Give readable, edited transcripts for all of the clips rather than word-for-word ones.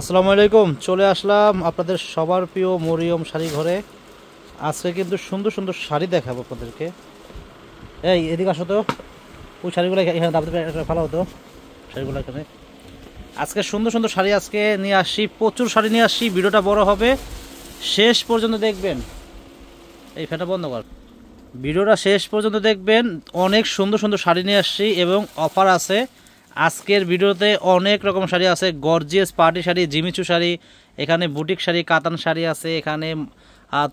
আসসালামু আলাইকুম। চলে আসলাম আপনাদের সবার প্রিয় মরিয়ম শাড়ি ঘরে। আজকে কিন্তু সুন্দর সুন্দর শাড়ি দেখাবো আপনাদেরকে। এই এদিকে আসো তো, ওই শাড়িগুলো এখানে দাবতে ভালো হতো। শাড়িগুলো এখানে আজকে সুন্দর সুন্দর শাড়ি আজকে নিয়ে আসছি, প্রচুর শাড়ি নিয়ে আসছি। ভিডিওটা বড় হবে, শেষ পর্যন্ত দেখবেন। এই ফ্যানটা বন্ধ কর। ভিডিওটা শেষ পর্যন্ত দেখবেন, অনেক সুন্দর সুন্দর শাড়ি নিয়ে আসছি এবং অফার আছে। আজকের ভিডিওতে অনেক রকম শাড়ি আছে, gorgeous party sari, Jimmy Choo sari, এখানে বুটিক শাড়ি, কাতান শাড়ি আছে, এখানে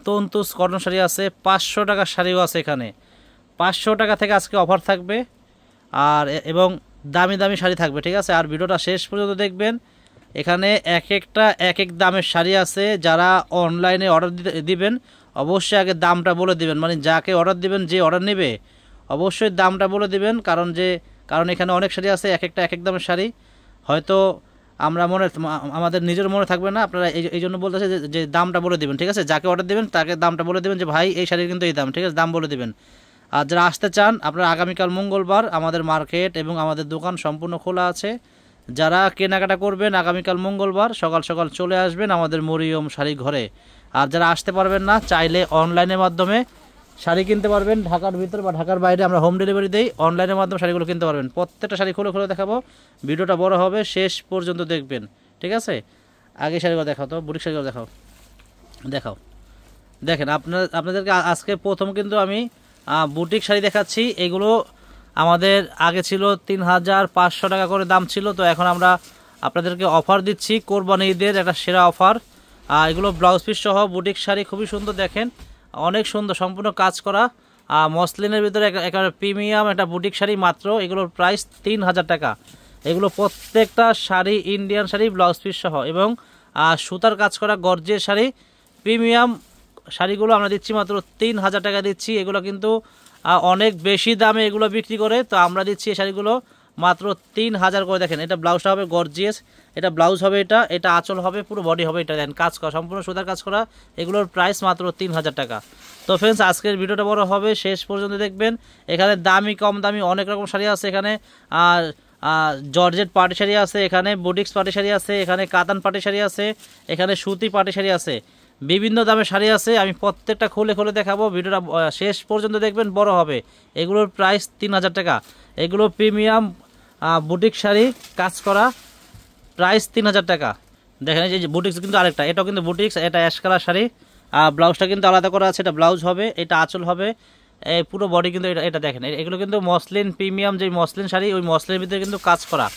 তন্তুস কটন শাড়ি আছে, 500 টাকার শাড়িও আছে। এখানে 500 টাকা থেকে আজকে অফার থাকবে আর এবং দামি দামি শাড়ি থাকবে, ঠিক আছে। আর ভিডিওটা শেষ পর্যন্ত দেখবেন। এখানে এক একটা এক এক দামের শাড়ি আছে। যারা অনলাইনে অর্ডার দিবেন অবশ্যই আগে দামটা বলে দিবেন, মানে যাকে অর্ডার দিবেন, যে অর্ডার নেবে অবশ্যই দামটা বলে দিবেন। কারণ এখানে অনেক শাড়ি আছে, এক একটা এক এক দামের শাড়ি। হয়তো আমরা আমাদের নিজের মনে থাকবে না, আপনারা এই জন্য বলতেছে যে দামটা বলে দিবেন, ঠিক আছে। যাকে অর্ডার দিবেন তাকে দামটা বলে দিবেন যে ভাই এই শাড়ির কিন্তু এই দাম, ঠিক আছে, দাম বলে দিবেন। আর যারা আসতে চান আপনারা আগামীকাল মঙ্গলবার আমাদের মার্কেট এবং আমাদের দোকান সম্পূর্ণ খোলা আছে। যারা কেনাকাটা করবেন আগামীকাল মঙ্গলবার সকাল সকাল চলে আসবেন আমাদের মরিয়ম শাড়ি ঘরে। আর যারা আসতে পারবেন না, চাইলে অনলাইনের মাধ্যমে শাড়ি কিনতে পারবেন। ঢাকার ভিতর বা ঢাকার বাইরে আমরা হোম ডেলিভারি দেই, অনলাইনের মাধ্যমে শাড়িগুলো কিনতে পারবেন। প্রত্যেকটা শাড়ি খুলে খুলে দেখাবো, ভিডিওটা বড় হবে, শেষ পর্যন্ত দেখবেন, ঠিক আছে। আগে শাড়িগুলো দেখাও তো, বুটিক শাড়িগুলো দেখাও। দেখাও, দেখেন আপনাদেরকে আজকে প্রথম কিন্তু আমি বুটিক শাড়ি দেখাচ্ছি। এগুলো আমাদের আগে ছিল 3500 টাকা করে দাম ছিল, তো এখন আমরা আপনাদেরকে অফার দিচ্ছি, কোরবানি ঈদের একটা সেরা অফার। এগুলো ব্লাউজ পিস সহ বুটিক শাড়ি, খুবই সুন্দর, দেখেন অনেক সুন্দর, সম্পূর্ণ কাজ করা মসলিনের ভিতরে একেবারে প্রিমিয়াম একটা বুটিক শাড়ি। মাত্র এগুলোর প্রাইস 3000 টাকা। এগুলো প্রত্যেকটা sari Indian sari, blouse piece সহ এবং সুতার কাজ করা গর্জিয়াস শাড়ি। প্রিমিয়াম শাড়িগুলো আমরা দিচ্ছি মাত্র 3000 টাকা দিচ্ছি। এগুলো কিন্তু অনেক বেশি দামে এগুলো বিক্রি করে, তো আমরা দিচ্ছি এই শাড়িগুলো মাত্র 3000 করে। দেখেন এটা ব্লাউজটা হবে গর্জিয়াস, এটা ব্লাউজ হবে, এটা আঁচল হবে, পুরো বডি হবে, এটা দেখেন কাজ করা, সম্পূর্ণ সুতার কাজ করা। এগুলোর প্রাইস মাত্র 3000 টাকা। তো ফ্রেন্ডস আজকের ভিডিওটা বড় হবে, শেষ পর্যন্ত দেখবেন। এখানে দামি কম দামি অনেক রকম শাড়ি আছে। এখানে জর্জেট পাটি শাড়ি আছে, এখানে বুটিক্স পাটি শাড়ি আছে, এখানে কাতান পাটি শাড়ি আছে, এখানে সুতি পাটি শাড়ি আছে, বিভিন্ন দামের শাড়ি আছে। আমি প্রত্যেকটা খুলে খুলে দেখাবো, ভিডিওটা শেষ পর্যন্ত দেখবেন, বড় হবে। এগুলোর প্রাইস 3000 টাকা। এগুলো প্রিমিয়াম বুটিক শাড়ি, কাজ করা, প্রাইস 3000 টাকা। দেখেন এই যে বুটিক্স কিন্তু আরেকটা, এটাও কিন্তু বুটিক্স, এটা অ্যাশ কালার শাড়ি। ব্লাউজটা কিন্তু আলাদা করা আছে, এটা ব্লাউজ হবে, এটা আঁচল হবে, এই পুরো বডি কিন্তু এটা দেখেন। এগুলো কিন্তু মসলিন, প্রিমিয়াম যে মসলিন শাড়ি, ওই মসলিনের ভিতরে কিন্তু কাজ করা।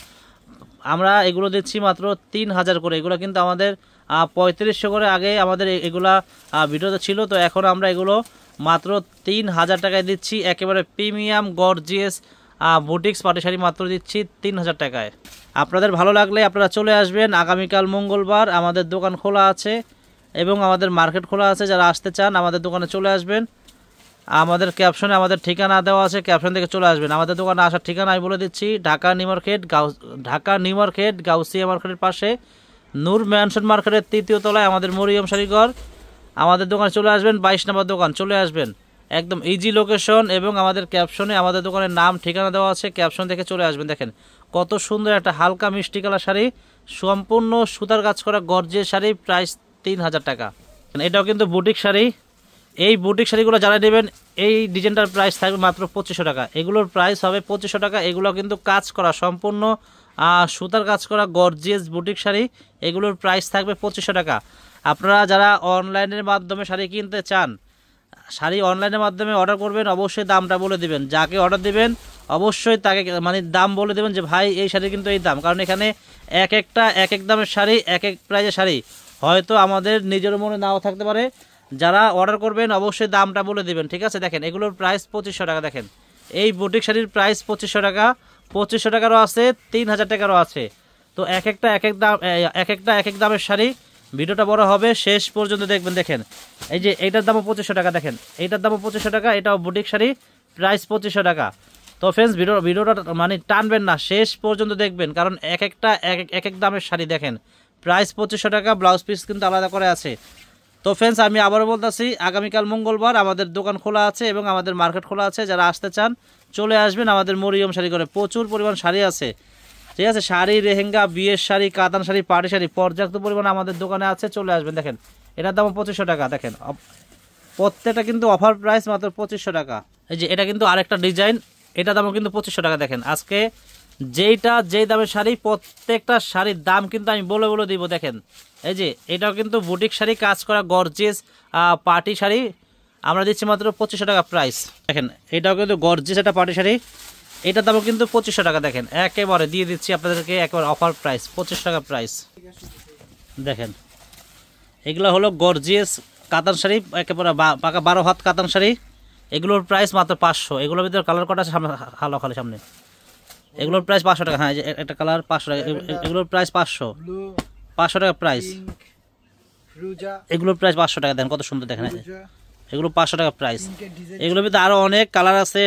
আমরা এগুলো দিচ্ছি মাত্র 3000 করে। এগুলো কিন্তু আমাদের 3500 করে আগে আমাদের এগুলা ভিডিওতে ছিল, তো এখন আমরা এগুলো মাত্র 3000 টাকায় দিচ্ছি। একেবারে প্রিমিয়াম গর্জিয়াস বুটিক্স পাটি শাড়ি মাত্র দিচ্ছি 3000 টাকায়। আপনাদের ভালো লাগলে আপনারা চলে আসবেন। আগামীকাল মঙ্গলবার আমাদের দোকান খোলা আছে এবং আমাদের মার্কেট খোলা আছে। যারা আসতে চান আমাদের দোকানে চলে আসবেন। আমাদের ক্যাপশনে আমাদের ঠিকানা দেওয়া আছে, ক্যাপশন থেকে চলে আসবেন। আমাদের দোকানে আসার ঠিকানা আমি বলে দিচ্ছি, ঢাকা নিউ মার্কেট গাউসিয়া মার্কেটের পাশে নূর ম্যানশন মার্কেটের 3য় তলায় আমাদের মরিয়ম শাড়িঘর। আমাদের দোকানে চলে আসবেন, 22 নম্বর দোকান, চলে আসবেন। একদম ইজি লোকেশন এবং আমাদের ক্যাপশনে আমাদের দোকানের নাম ঠিকানা দেওয়া আছে, ক্যাপশন থেকে চলে আসবেন। দেখেন কত সুন্দর একটা হালকা মিষ্টি কালার শাড়ি, সম্পূর্ণ সুতার কাজ করা গর্জিয়াস শাড়ি, প্রাইস 3000 টাকা। এটাও কিন্তু বুটিক শাড়ি। এই বুটিক শাড়িগুলো যারা নেবেন এই ডিজাইনটার প্রাইস থাকবে মাত্র 2500 টাকা। এগুলোর প্রাইস হবে 2500 টাকা। এগুলো কিন্তু কাজ করা, সম্পূর্ণ সুতার কাজ করা গর্জিয়াস বুটিক শাড়ি। এগুলোর প্রাইস থাকবে 2500 টাকা। আপনারা যারা অনলাইনের মাধ্যমে শাড়ি কিনতে চান, শাড়ি অনলাইনের মাধ্যমে অর্ডার করবেন, অবশ্যই দামটা বলে দিবেন। যাকে অর্ডার দিবেন অবশ্যই তাকে মানে দাম বলে দেবেন যে ভাই এই শাড়ি কিন্তু এই দাম। কারণ এখানে এক একটা এক এক দামের শাড়ি, এক এক প্রাইজের শাড়ি, হয়তো আমাদের নিজের মনে নাও থাকতে পারে। যারা অর্ডার করবেন অবশ্যই দামটা বলে দিবেন, ঠিক আছে। দেখেন এগুলোর প্রাইস 2500 টাকা। দেখেন এই বুটিক শাড়ির প্রাইস 2500 টাকা। 2500 টাকারও আছে, 3000 টাকারও আছে। তো এক একটা এক এক দাম, এক এক দামের শাড়ি। ভিডিওটা বড় হবে, শেষ পর্যন্ত দেখবেন। দেখেন এই যে এইটার দামও 2500 টাকা। দেখেন এইটার দামও 2500 টাকা, এটাও বুটিক শাড়ি, প্রাইস 2500 টাকা। তো ফ্রেন্ডস ভিডিওটা মানে টানবেন না, শেষ পর্যন্ত দেখবেন, কারণ এক একটা এক এক দামের শাড়ি। দেখেন প্রাইস 2500 টাকা, ব্লাউজ পিস কিন্তু আলাদা করে আছে। তো ফ্রেন্ডস আমি আবারও বলতেছি, আগামীকাল মঙ্গলবার আমাদের দোকান খোলা আছে এবং আমাদের মার্কেট খোলা আছে। যারা আসতে চান চলে আসবেন আমাদের মরিয়ম শাড়ি ঘরে। প্রচুর পরিমাণ শাড়ি আছে, ঠিক আছে। শাড়ি, লেহেঙ্গা, বিয়ের শাড়ি, কাতান শাড়ি, পাটি শাড়ি পর্যাপ্ত পরিমাণে আমাদের দোকানে আছে, চলে আসবেন। দেখেন এটার দাম 2500 টাকা। দেখেন প্রত্যেকটা কিন্তু অফার প্রাইস মাত্র 2500 টাকা। এই যে এটা কিন্তু আরেকটা ডিজাইন, এটা দামও কিন্তু 2500 টাকা। দেখেন আজকে যেই দামের শাড়ি, প্রত্যেকটা শাড়ির দাম কিন্তু আমি বলে বলে দিব। দেখেন এই যে এটাও কিন্তু বুটিক শাড়ি, কাজ করা গর্জিয়াস পার্টি শাড়ি, আমরা দিচ্ছি মাত্র 2500 টাকা প্রাইস। দেখেন এটাও কিন্তু গর্জিয়াস একটা পার্টি শাড়ি, এটার দামও কিন্তু 2500 টাকা। দেখেন একেবারে দিয়ে দিচ্ছি আপনাদেরকে একেবারে অফার প্রাইস, 2500 টাকা প্রাইস। দেখেন এগুলো হলো গর্জিয়াস কাতান শাড়ি, একেবারে পাকা 12 হাত কাতান শাড়ি। এগুলোর প্রাইস মাত্র 500। এগুলোর ভিতরে কালার কটা সামনে হালো খালি সামনে, এগুলোর প্রাইস 500 টাকা। হ্যাঁ একটা কালার 500 টাকা, এগুলোর প্রাইস 500 টাকা প্রাইস। এগুলোর প্রাইস 500 টাকা। দেখেন কত সুন্দর, দেখেন এগুলো 500 টাকা প্রাইস। এগুলোর ভিতরে আরও অনেক কালার আছে,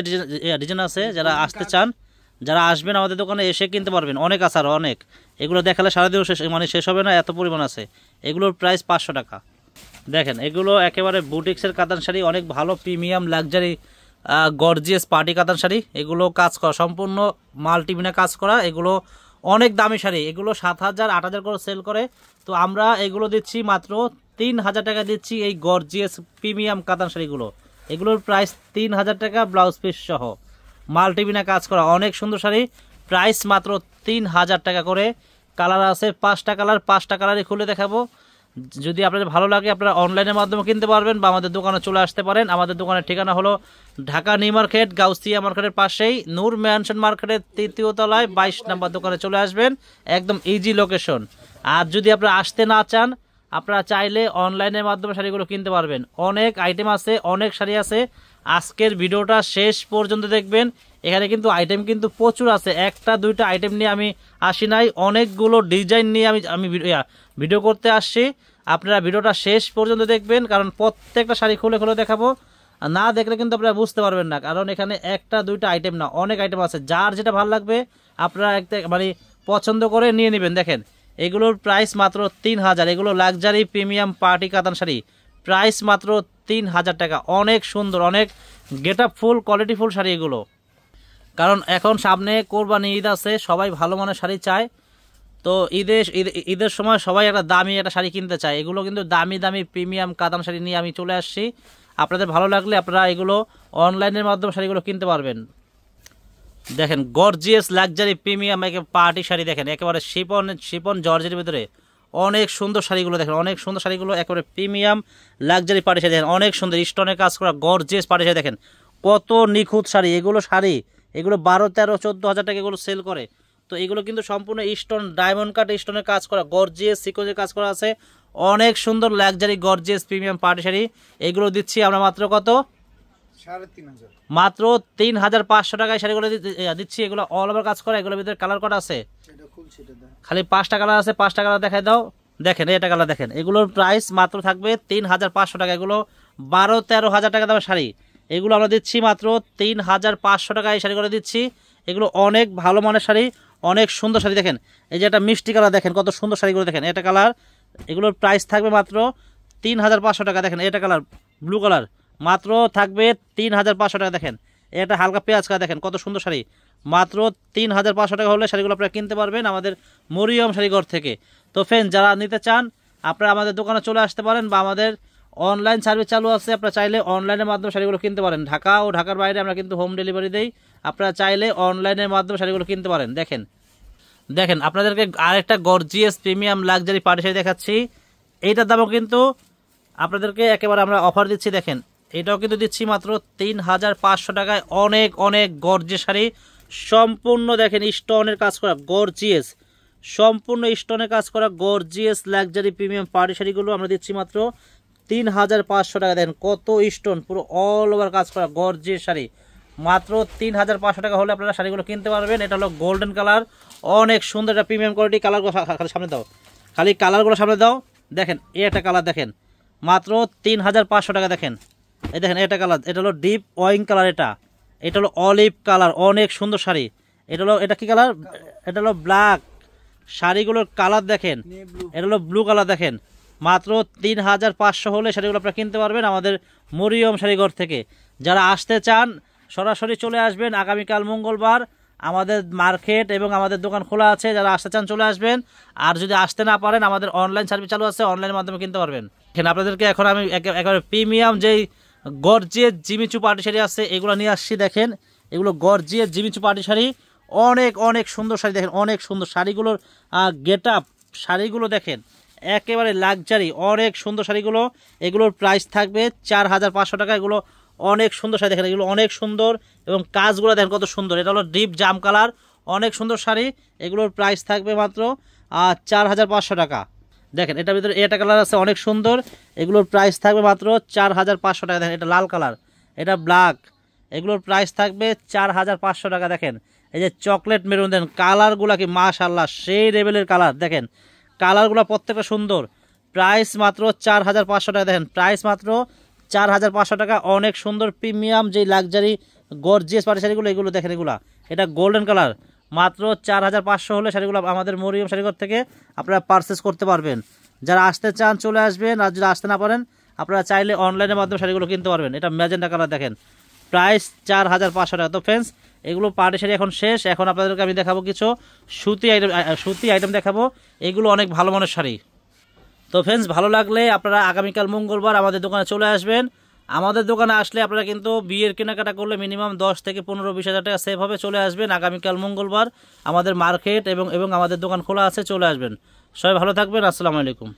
ডিজাইন আছে। যারা আসতে চান, যারা আসবেন আমাদের দোকানে এসে কিনতে পারবেন, অনেক আছে আরও অনেক। এগুলো দেখালে সারাদিনও শেষ হবে না, এত পরিমাণ আছে। এগুলোর প্রাইস 500 টাকা। দেখেন এগুলো একেবারে বুটিক্সের কাতান শাড়ি, অনেক ভালো প্রিমিয়াম লাক্সারি গর্জিয়াস পার্টি কাতান শাড়ি। এগুলো কাজ করা সম্পূর্ণ মাল্টিমিনা কাজ করা, এগুলো অনেক দামি শাড়ি। এগুলো 7000 8000 করে সেল করে, তো আমরা এগুলো দিচ্ছি মাত্র 3000 টাকা দিচ্ছি। এই গর্জিয়াস প্রিমিয়াম কাতান শাড়িগুলো, এগুলোর প্রাইস 3000 টাকা, ব্লাউজ পিস সহ মাল্টিমিনা কাজ করা অনেক সুন্দর শাড়ি, প্রাইস মাত্র 3000 টাকা করে। কালার আছে 5টা কালার, 5টা কালারই খুলে দেখাবো। যদি আপনাদের ভালো লাগে আপনারা অনলাইনের মাধ্যমে কিনতে পারবেন বা আমাদের দোকানে চলে আসতে পারেন। আমাদের দোকানের ঠিকানা হলো ঢাকা নিউ মার্কেট, গাউসিয়া মার্কেটের পাশেই নূর ম্যানশন মার্কেটের 3য় তলায় 22 নম্বর দোকানে চলে আসবেন, একদম ইজি লোকেশন। আর যদি আপনারা আসতে না চান, আপনারা চাইলে অনলাইনের মাধ্যমে শাড়িগুলো কিনতে পারবেন। অনেক আইটেম আছে, অনেক শাড়ি আছে। আজকের ভিডিওটা শেষ পর্যন্ত দেখবেন, এখানে কিন্তু আইটেম কিন্তু প্রচুর আছে। একটা দুইটা আইটেম নিয়ে আমি আসি নাই, অনেকগুলো ডিজাইন নিয়ে আমি ভিডিও করতে আসছি। আপনারা ভিডিওটা শেষ পর্যন্ত দেখবেন, কারণ প্রত্যেকটা শাড়ি খুলে খুলে দেখাবো। না দেখলে কিন্তু আপনারা বুঝতে পারবেন না, কারণ এখানে একটা দুইটা আইটেম না, অনেক আইটেম আছে। যার যেটা ভালো লাগবে আপনারা মানে পছন্দ করে নিয়ে নেবেন। দেখেন এগুলোর প্রাইস মাত্র 3000। এগুলো লাক্সারি প্রিমিয়াম পার্টি কাতান শাড়ি, প্রাইস মাত্র 3000 টাকা। অনেক সুন্দর, অনেক গেট আপ ফুল, কোয়ালিটিফুল শাড়ি এগুলো। কারণ এখন সামনে কোরবানি ঈদ আছে, সবাই ভালো মানের শাড়ি চায়। তো ঈদের সময় সবাই একটা দামি একটা শাড়ি কিনতে চায়। এগুলো কিন্তু দামি দামি প্রিমিয়াম কাতান শাড়ি নিয়ে আমি চলে আসছি। আপনাদের ভালো লাগলে আপনারা এগুলো অনলাইনের মাধ্যমে শাড়িগুলো কিনতে পারবেন। দেখেন gorgeous luxury premium party sari, দেখেন একেবারে শিপন জর্জের ভিতরে অনেক সুন্দর শাড়িগুলো। দেখেন অনেক সুন্দর শাড়িগুলো, একেবারে প্রিমিয়াম লাক্সারি পার্টি শাড়ি। দেখেন অনেক সুন্দর স্টোনের কাজ করা গর্জিয়াস পার্টি শাড়ি। দেখেন কত নিখুঁত শাড়ি এগুলো। এগুলো 12, 13, 14 হাজার টাকা এগুলো সেল করে। তো এগুলো কিন্তু সম্পূর্ণ স্টোন, ডায়মন্ড কাট স্টোনের কাজ করা, গর্জিয়াস সিকোয়েন্সের কাজ করা আছে। অনেক সুন্দর luxury gorgeous premium party sari. এগুলো দিচ্ছি আমরা মাত্র কত? 3500, মাত্র 3500 টাকায় শাড়িগুলো দিচ্ছি। এগুলো অল ওভার কাজ করা, এগুলোর ভিতরে কালার কটা আছে? খালি 5টা কালার আছে, 5টা কালার দেখাই দাও। দেখেন এটা কালার দেখেন। এগুলোর প্রাইস মাত্র থাকবে 3500 টাকা। এগুলো 12-13 হাজার টাকা দামের শাড়ি, এগুলো আমরা দিচ্ছি মাত্র 3500 টাকা এই শাড়িগুলো দিচ্ছি। এগুলো অনেক ভালো মানের শাড়ি, অনেক সুন্দর শাড়ি। দেখেন এই যে একটা মিষ্টি কালার, দেখেন কত সুন্দর শাড়িগুলো। দেখেন এটা কালার, এগুলোর প্রাইস থাকবে মাত্র 3500 টাকা। দেখেন এটা কালার ব্লু কালার, মাত্র থাকবে 3500 টাকা। দেখেন এটা হালকা পেঁয়াজ কালার, দেখেন কত সুন্দর শাড়ি, মাত্র 3500 টাকা হলে শাড়িগুলো আপনারা কিনতে পারবেন আমাদের মরিয়ম শাড়িঘর থেকে। তো ফ্রেন্ড যারা নিতে চান আপনারা আমাদের দোকানে চলে আসতে পারেন, বা আমাদের অনলাইন সার্ভিস চালু আছে। আপনারা চাইলে অনলাইনের মাধ্যমে শাড়িগুলো কিনতে পারেন। ঢাকা ও ঢাকার বাইরে আমরা কিন্তু হোম ডেলিভারি দেই। আপনারা চাইলে অনলাইনের মাধ্যমে শাড়িগুলো কিনতে পারেন। দেখেন আপনাদেরকে আরেকটা gorgeous premium luxury party sari দেখাচ্ছি। এইটার দামও কিন্তু আপনাদেরকে একেবারে আমরা অফার দিচ্ছি। দেখেন এটাও কিন্তু দিচ্ছি মাত্র 3500 টাকায়। অনেক অনেক গর্জিয়াস শাড়ি, সম্পূর্ণ দেখেন স্টোনের কাজ করা গর্জিয়াস, সম্পূর্ণ স্টোনের কাজ করা গর্জিয়াস লাক্সারি প্রিমিয়াম পার্টি শাড়িগুলো আমরা দিচ্ছি মাত্র 3500 টাকা। দেখেন কত স্টোন, পুরো অল ওভার কাজ করা গর্জিয়াস শাড়ি, মাত্র 3500 টাকা হলে আপনারা শাড়িগুলো কিনতে পারবেন। এটা হলো গোল্ডেন কালার, অনেক সুন্দর একটা প্রিমিয়াম কোয়ালিটি। কালারগুলো খালি সামনে দাও, খালি কালারগুলো সামনে দাও। দেখেন এই একটা কালার, দেখেন মাত্র 3500 টাকা। দেখেন এই দেখেন এটা কালার, এটা হলো ডিপ ওয়াইন কালার, এটা হলো অলিভ কালার, অনেক সুন্দর শাড়ি। এটা কি কালার? এটা হলো ব্ল্যাক। শাড়িগুলোর কালার দেখেন, এটা হলো ব্লু কালার। দেখেন মাত্র 3500 হলে শাড়িগুলো আপনারা কিনতে পারবেন আমাদের মরিয়ম শাড়িঘর থেকে। যারা আসতে চান সরাসরি চলে আসবেন। আগামীকাল মঙ্গলবার আমাদের মার্কেট এবং আমাদের দোকান খোলা আছে, যারা আসতে চান চলে আসবেন। আর যদি আসতে না পারেন আমাদের অনলাইন সার্ভিস চালু আছে, অনলাইনের মাধ্যমে কিনতে পারবেন। এখানে আপনাদেরকে এখন আমি একেবারে প্রিমিয়াম যেই গর্জিয়াস জিমিচু পার্টি শাড়ি আছে এগুলো নিয়ে আসছি। দেখেন এগুলো গর্জিয়াস জিমিচু পার্টি শাড়ি, অনেক অনেক সুন্দর শাড়ি। দেখেন অনেক সুন্দর শাড়িগুলোর গেট আপ, শাড়িগুলো দেখেন একেবারে লাক্সারি, অনেক সুন্দর শাড়িগুলো। এগুলোর প্রাইস থাকবে 4500 টাকা। এগুলো অনেক সুন্দর শাড়ি, দেখেন এগুলো অনেক সুন্দর এবং কাজগুলো দেখেন কত সুন্দর। এটা হলো ডিপ জাম কালার, অনেক সুন্দর শাড়ি। এগুলোর প্রাইস থাকবে মাত্র 4500 টাকা। দেখেন এটার ভিতরে এটা কালার আছে অনেক সুন্দর, এগুলোর প্রাইস থাকবে মাত্র 4500 টাকা। দেখেন এটা লাল কালার, এটা ব্ল্যাক, এগুলোর প্রাইস থাকবে 4500 টাকা। দেখেন এই যে চকলেট মেরুন, দেন কালারগুলো কি মাশাআল্লাহ সেই লেভেলের কালার। দেখেন কালারগুলো প্রত্যেকটা সুন্দর। প্রাইস মাত্র 4500 টাকা। দেখেন প্রাইস মাত্র 4500 টাকা। অনেক সুন্দর প্রিমিয়াম যেই লাক্সারি গর্জিয়াস পাটি শাড়িগুলো, এগুলো দেখেন এগুলা, এটা গোল্ডেন কালার। মাত্র 4500 হলে শাড়িগুলো আমাদের মরিয়ম শাড়িঘর থেকে আপনারা পারচেস করতে পারবেন। যারা আসতে চান চলে আসবেন, আর যদি আসতে না পারেন আপনারা চাইলে অনলাইনের মাধ্যমে শাড়িগুলো কিনতে পারবেন। এটা ম্যাজেন্টা কালার, দেখেন প্রাইস 4500 টাকা। তো ফ্রেন্ডস এগুলো পার্টি শাড়ি এখন শেষ। এখন আপনাদেরকে আমি দেখাবো কিছু সুতি আইটেম দেখাবো। এগুলো অনেক ভালো মানের শাড়ি। তো ফ্রেন্ডস ভালো লাগলে আপনারা আগামীকাল মঙ্গলবার আমাদের দোকানে চলে আসবেন। আমাদের দোকানে আসলে আপনারা কিন্তু বিয়ের কেনাকাটা করলে মিনিমাম 10 থেকে 15-20 হাজার টাকা সেভ হবে। চলে আসবেন আগামীকাল মঙ্গলবার, আমাদের মার্কেট এবং আমাদের দোকান খোলা আছে, চলে আসবেন। সবাই ভালো থাকবেন, আসসালামু আলাইকুম।